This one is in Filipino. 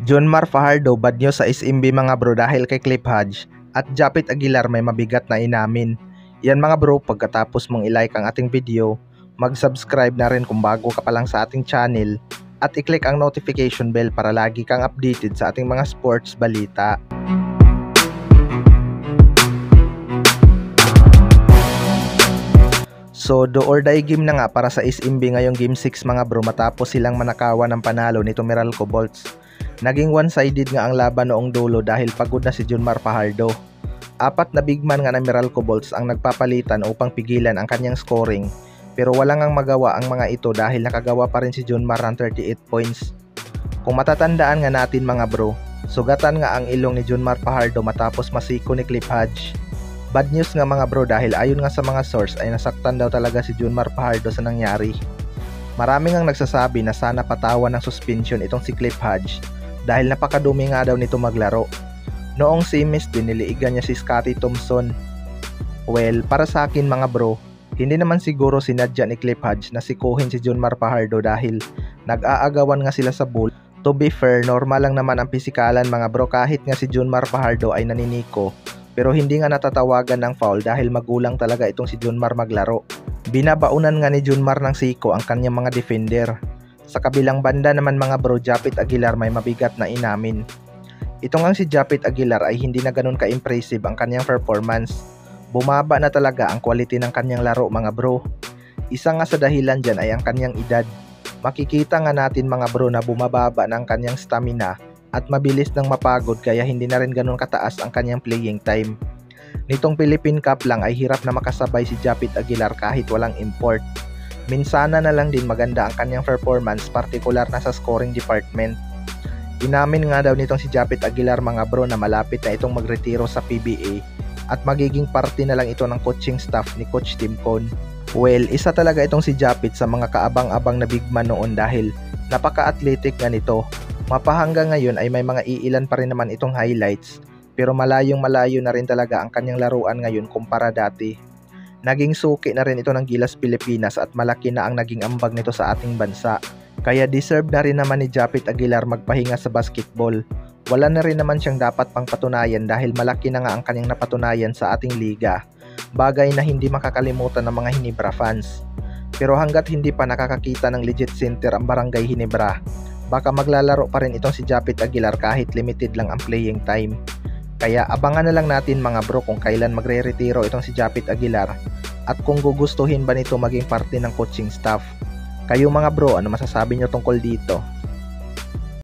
Jonmar Fajardo bad news sa SMB mga bro dahil kay Cliff Hodge at Japit Aguilar may mabigat na inamin. Yan mga bro, pagkatapos mong i-like ang ating video, mag-subscribe na rin kung bago ka pa lang sa ating channel at i-click ang notification bell para lagi kang updated sa ating mga sports balita. So do or die game na nga para sa SMB ngayong game 6 mga bro matapos silang manakawan ng panalo nito Meralco Bolts. Naging one-sided nga ang laban noong dulo dahil pagod na si Jonmar Fajardo. Apat na big man nga na Meralco Bolts ang nagpapalitan upang pigilan ang kanyang scoring, pero walang ang magawa ang mga ito dahil nakagawa pa rin si Jonmar ng 38 points. Kung matatandaan nga natin mga bro, sugatan nga ang ilong ni Jonmar Fajardo matapos masiko ni Cliff Hodge. Bad news nga mga bro dahil ayon nga sa mga source ay nasaktan daw talaga si Jonmar Fajardo sa nangyari. Maraming ang nagsasabi na sana patawan ng suspension itong si Cliff Hodge dahil napakadumi nga daw nito maglaro. Noong semis din niliigan niya si Scottie Thompson. Well, para sa akin mga bro, hindi naman siguro sinadya ni Cliff Hodge na sikuhin si Jonmar Fajardo dahil nag-aagawan nga sila sa ball. To be fair, normal lang naman ang pisikalan mga bro kahit nga si Jonmar Fajardo ay naniniko. Pero hindi nga natatawagan ng foul dahil magulang talaga itong si Jonmar maglaro. Binabaunan nga ni Jonmar ng siko ang kanyang mga defender. Sa kabilang banda naman mga bro, Japit Aguilar may mabigat na inamin. Ito nga si Japit Aguilar ay hindi na ganun ka-impressive ang kanyang performance. Bumaba na talaga ang quality ng kanyang laro mga bro. Isa nga sa dahilan dyan ay ang kanyang edad. Makikita nga natin mga bro na bumababa ng kanyang stamina at mabilis nang mapagod kaya hindi na rin ganun kataas ang kanyang playing time. Nitong Philippine Cup lang ay hirap na makasabay si Japit Aguilar kahit walang import. Minsana na lang din maganda ang kanyang performance partikular na sa scoring department. Inamin nga daw nitong si Japit Aguilar mga bro na malapit na itong magretiro sa PBA at magiging parte na lang ito ng coaching staff ni Coach Tim Cone. Well, isa talaga itong si Japit sa mga kaabang-abang na big man noon dahil napaka-athletic nga nito. Mapahanggang ngayon ay may mga iilan pa rin naman itong highlights pero malayong malayo na rin talaga ang kanyang laruan ngayon kumpara dati. Naging suki na rin ito ng Gilas Pilipinas at malaki na ang naging ambag nito sa ating bansa. Kaya deserve na rin naman ni Japit Aguilar magpahinga sa basketball. Wala na rin naman siyang dapat pang patunayan dahil malaki na nga ang kanyang napatunayan sa ating liga. Bagay na hindi makakalimutan ng mga Hinebra fans. Pero hanggat hindi pa nakakakita ng legit center ang Barangay Hinebra, baka maglalaro pa rin itong si Japit Aguilar kahit limited lang ang playing time. Kaya abangan na lang natin mga bro kung kailan magre-retiro itong si Japit Aguilar at kung gugustuhin ba nito maging parte ng coaching staff. Kayo mga bro, ano masasabi nyo tungkol dito?